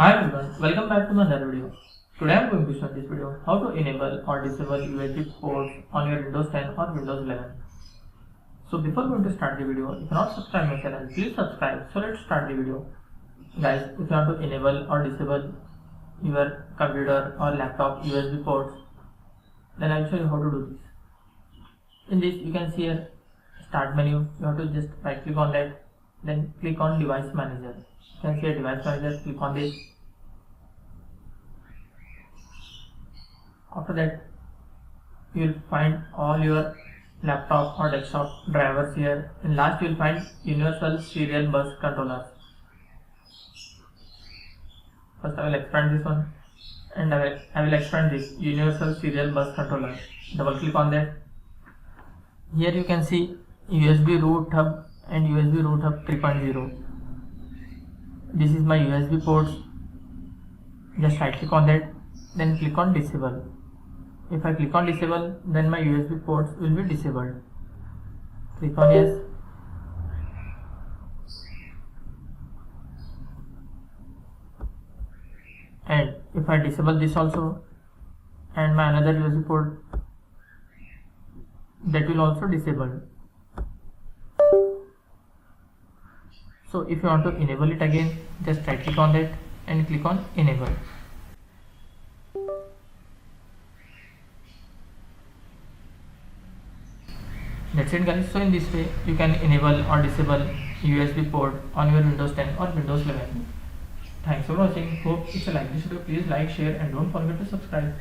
Hi everyone, welcome back to another video. Today I am going to show this video how to enable or disable USB ports on your Windows 10 or Windows 11. So before going to start the video, if you are not subscribed my channel, please subscribe. So let's start the video. Guys, if you want to enable or disable your computer or laptop USB ports, then I will show you how to do this. In this you can see a start menu. You have to just right click on that, then click on device manager. You can see a device manager, click on this. After that, you will find all your laptop or desktop drivers here. And last, you will find universal serial bus controllers. First, I will expand this one, and I will expand this universal serial bus controller. Double click on that. Here you can see USB root hub and USB root hub 3.0. This is my USB ports. Just right click on that, then click on disable. If I click on disable, then my USB ports will be disabled. Click on yes. And if I disable this also, and my another USB port, that will also disable. So if you want to enable it again, just right click on that and click on enable. That's it guys. So in this way you can enable or disable USB port on your Windows 10 or Windows 11. Thanks for watching. Hope it's a like this video. Please like, share and don't forget to subscribe.